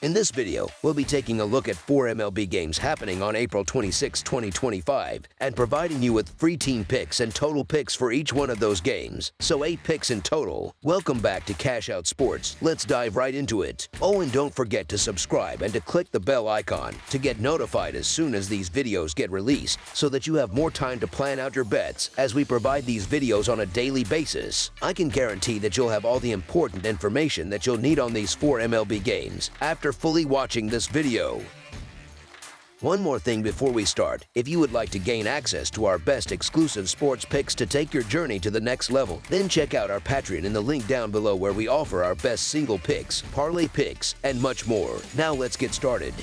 In this video, we'll be taking a look at 4 MLB games happening on April 26, 2025, and providing you with free team picks and total picks for each one of those games, so 8 picks in total. Welcome back to Cash Out Sports. Let's dive right into it. Oh, and don't forget to subscribe and to click the bell icon to get notified as soon as these videos get released, so that you have more time to plan out your bets as we provide these videos on a daily basis. I can guarantee that you'll have all the important information that you'll need on these 4 MLB games after fully watching this video. One more thing before we start. If you would like to gain access to our best exclusive sports picks to take your journey to the next level, then check out our Patreon in the link down below, where we offer our best single picks, parlay picks, and much more. Now let's get started.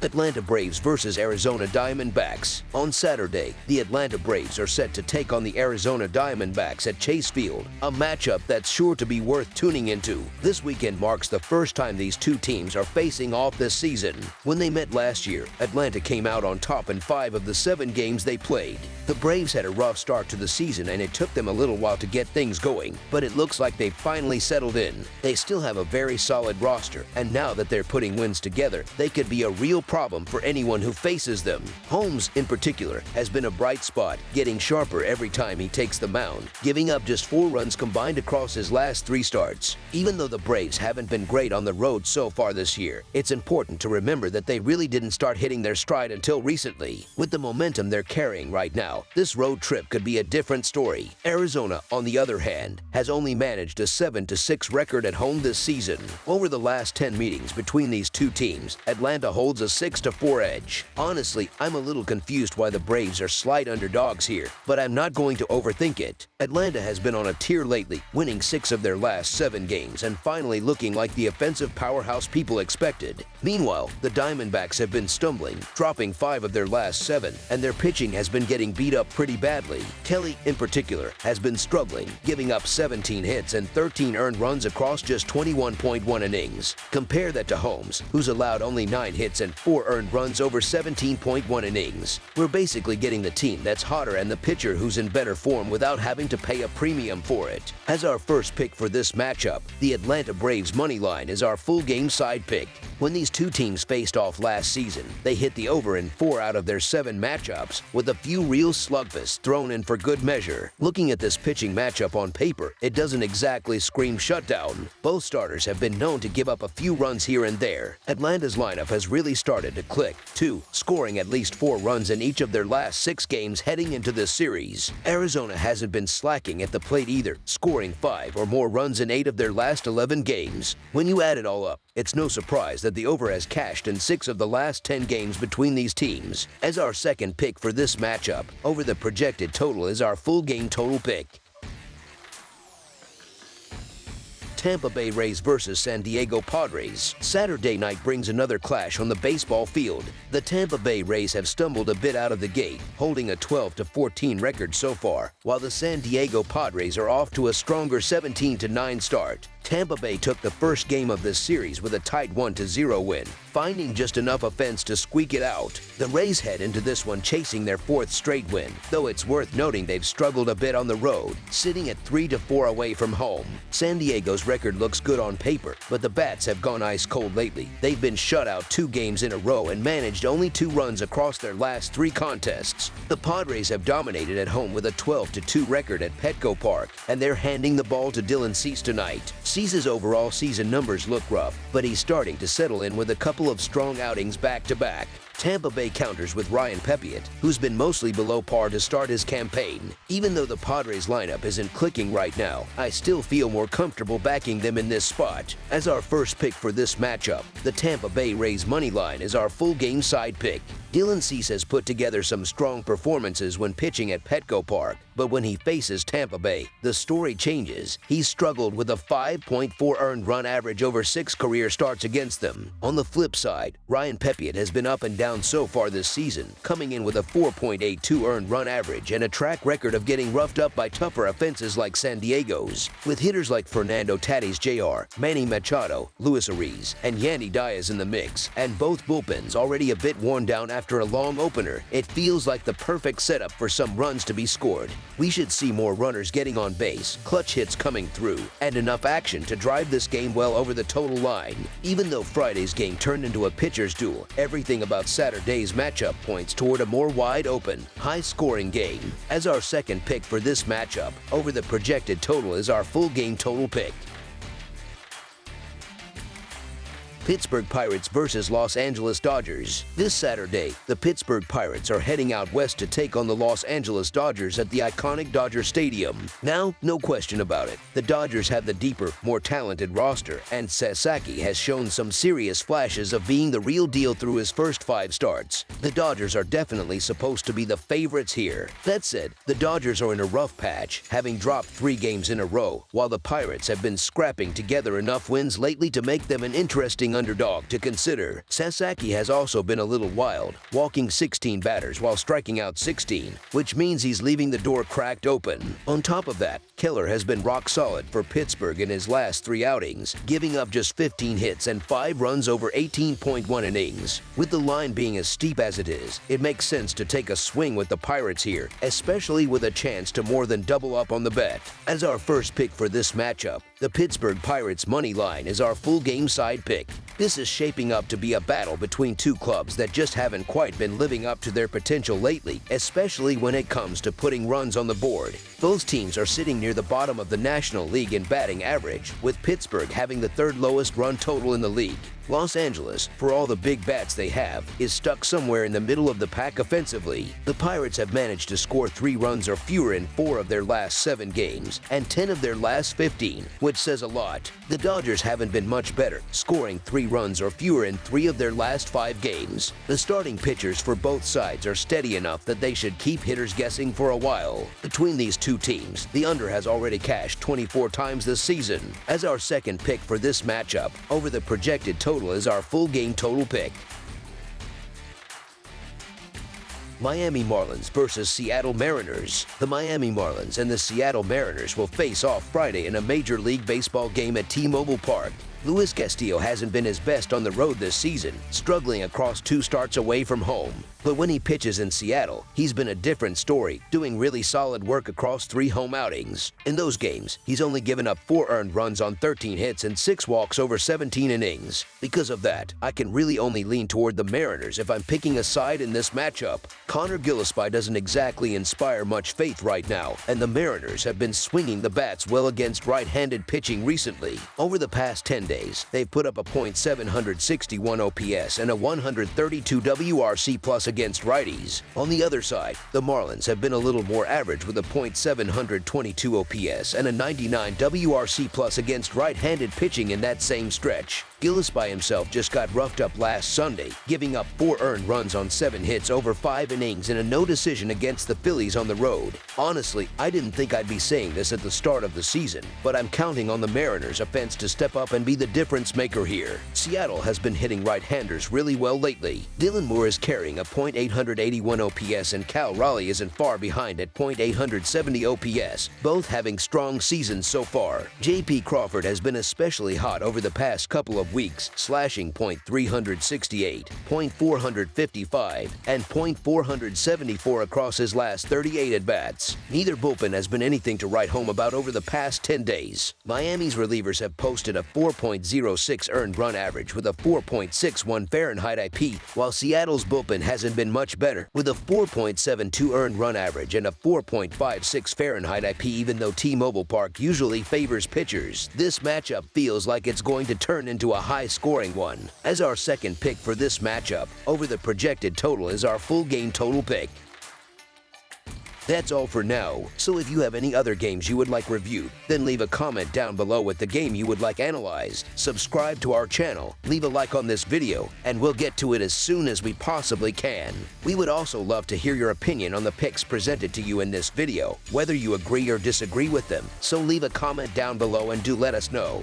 Atlanta Braves versus Arizona Diamondbacks. On Saturday, the Atlanta Braves are set to take on the Arizona Diamondbacks at Chase Field, a matchup that's sure to be worth tuning into. This weekend marks the first time these two teams are facing off this season. When they met last year, Atlanta came out on top in 5 of the 7 games they played. The Braves had a rough start to the season, and it took them a little while to get things going, but it looks like they've finally settled in. They still have a very solid roster, and now that they're putting wins together, they could be a real problem for anyone who faces them. Holmes, in particular, has been a bright spot, getting sharper every time he takes the mound, giving up just 4 runs combined across his last 3 starts. Even though the Braves haven't been great on the road so far this year, it's important to remember that they really didn't start hitting their stride until recently. With the momentum they're carrying right now, this road trip could be a different story. Arizona, on the other hand, has only managed a 7-6 record at home this season. Over the last 10 meetings between these two teams, Atlanta holds a 6-4 edge. Honestly, I'm a little confused why the Braves are slight underdogs here, but I'm not going to overthink it. Atlanta has been on a tear lately, winning 6 of their last 7 games and finally looking like the offensive powerhouse people expected. Meanwhile, the Diamondbacks have been stumbling, dropping 5 of their last 7, and their pitching has been getting beat up pretty badly. Kelly, in particular, has been struggling, giving up 17 hits and 13 earned runs across just 21.1 innings. Compare that to Holmes, who's allowed only 9 hits and 4 earned runs over 17.1 innings. We're basically getting the team that's hotter and the pitcher who's in better form without having to pay a premium for it. As our first pick for this matchup, the Atlanta Braves money line is our full game side pick. When these two teams faced off last season, they hit the over in 4 out of their 7 matchups, with a few real slugfests thrown in for good measure. Looking at this pitching matchup on paper, it doesn't exactly scream shutdown. Both starters have been known to give up a few runs here and there. Atlanta's lineup has really started to click, too, scoring at least 4 runs in each of their last 6 games heading into this series. Arizona hasn't been slacking at the plate either, scoring 5 or more runs in 8 of their last 11 games. When you add it all up, it's no surprise that the over has cashed in 6 of the last 10 games between these teams. As our second pick for this matchup, over the projected total is our full game total pick. Tampa Bay Rays versus San Diego Padres. Saturday night brings another clash on the baseball field. The Tampa Bay Rays have stumbled a bit out of the gate, holding a 12-14 record so far, while the San Diego Padres are off to a stronger 17-9 start. Tampa Bay took the first game of this series with a tight 1-0 win, finding just enough offense to squeak it out. The Rays head into this one chasing their 4th straight win, though it's worth noting they've struggled a bit on the road, sitting at 3-4 away from home. San Diego's record looks good on paper, but the Bats have gone ice cold lately. They've been shut out 2 games in a row and managed only 2 runs across their last 3 contests. The Padres have dominated at home with a 12-2 record at Petco Park, and they're handing the ball to Dylan Cease tonight. Cease's overall season numbers look rough, but he's starting to settle in with a couple of strong outings back-to-back. Tampa Bay counters with Ryan Pepiot, who's been mostly below par to start his campaign. Even though the Padres lineup isn't clicking right now, I still feel more comfortable backing them in this spot. As our first pick for this matchup, the Tampa Bay Rays money line is our full game side pick. Dylan Cease has put together some strong performances when pitching at Petco Park, but when he faces Tampa Bay, the story changes. He's struggled with a 5.4 earned run average over 6 career starts against them. On the flip side, Ryan Pepiot has been up and down so far this season, coming in with a 4.82 earned run average and a track record of getting roughed up by tougher offenses like San Diego's. With hitters like Fernando Tatis Jr., Manny Machado, Luis Ariz, and Yandy Diaz in the mix, and both bullpens already a bit worn down after a long opener, it feels like the perfect setup for some runs to be scored. We should see more runners getting on base, clutch hits coming through, and enough action to drive this game well over the total line. Even though Friday's game turned into a pitcher's duel, everything about Saturday's matchup points toward a more wide-open, high-scoring game. As our second pick for this matchup, over the projected total is our full game total pick. Pittsburgh Pirates versus Los Angeles Dodgers. This Saturday, the Pittsburgh Pirates are heading out west to take on the Los Angeles Dodgers at the iconic Dodger Stadium. Now, no question about it, the Dodgers have the deeper, more talented roster, and Sasaki has shown some serious flashes of being the real deal through his first 5 starts. The Dodgers are definitely supposed to be the favorites here. That said, the Dodgers are in a rough patch, having dropped 3 games in a row, while the Pirates have been scrapping together enough wins lately to make them an interesting underdog to consider. Sasaki has also been a little wild, walking 16 batters while striking out 16, which means he's leaving the door cracked open. On top of that, Keller has been rock solid for Pittsburgh in his last 3 outings, giving up just 15 hits and 5 runs over 18.1 innings. With the line being as steep as it is, it makes sense to take a swing with the Pirates here, especially with a chance to more than double up on the bet. As our first pick for this matchup, the Pittsburgh Pirates money line is our full game side pick. This is shaping up to be a battle between 2 clubs that just haven't quite been living up to their potential lately, especially when it comes to putting runs on the board. Both teams are sitting near the bottom of the National League in batting average, with Pittsburgh having the 3rd lowest run total in the league. Los Angeles, for all the big bats they have, is stuck somewhere in the middle of the pack offensively. The Pirates have managed to score 3 runs or fewer in 4 of their last 7 games and 10 of their last 15, which says a lot. The Dodgers haven't been much better, scoring 3 runs or fewer in 3 of their last 5 games. The starting pitchers for both sides are steady enough that they should keep hitters guessing for a while. Between these 2 teams, the under has already cashed 24 times this season. As our second pick for this matchup, over the projected total is our full game total pick. Miami Marlins versus Seattle Mariners. The Miami Marlins and the Seattle Mariners will face off Friday in a Major League Baseball game at T-Mobile Park. Luis Castillo hasn't been his best on the road this season, struggling across 2 starts away from home. But when he pitches in Seattle, he's been a different story, doing really solid work across 3 home outings. In those games, he's only given up 4 earned runs on 13 hits and 6 walks over 17 innings. Because of that, I can really only lean toward the Mariners if I'm picking a side in this matchup. Connor Gillespie doesn't exactly inspire much faith right now, and the Mariners have been swinging the bats well against right-handed pitching recently. Over the past 10 days, they've put up a .761 OPS and a 132 WRC plus against righties. On the other side, the Marlins have been a little more average with a .722 OPS and a 99 WRC plus against right-handed pitching in that same stretch. Gillespie himself just got roughed up last Sunday, giving up 4 earned runs on 7 hits over 5 innings in a no decision against the Phillies on the road. Honestly, I didn't think I'd be saying this at the start of the season, but I'm counting on the Mariners' offense to step up and be the difference maker here. Seattle has been hitting right-handers really well lately. Dylan Moore is carrying a .881 OPS and Cal Raleigh isn't far behind at .870 OPS, both having strong seasons so far. J.P. Crawford has been especially hot over the past couple of weeks, slashing .368, .455, and .474 across his last 38 at-bats. Neither bullpen has been anything to write home about over the past 10 days. Miami's relievers have posted a 4.06 earned run average with a 4.61 Fahrenheit IP, while Seattle's bullpen hasn't been much better, with a 4.72 earned run average and a 4.56 Fahrenheit IP, even though T-Mobile Park usually favors pitchers. This matchup feels like it's going to turn into a high-scoring one. As our second pick for this matchup, over the projected total is our full game total pick. That's all for now, so if you have any other games you would like reviewed, then leave a comment down below with the game you would like analyzed. Subscribe to our channel, leave a like on this video, and we'll get to it as soon as we possibly can. We would also love to hear your opinion on the picks presented to you in this video, whether you agree or disagree with them, so leave a comment down below and do let us know.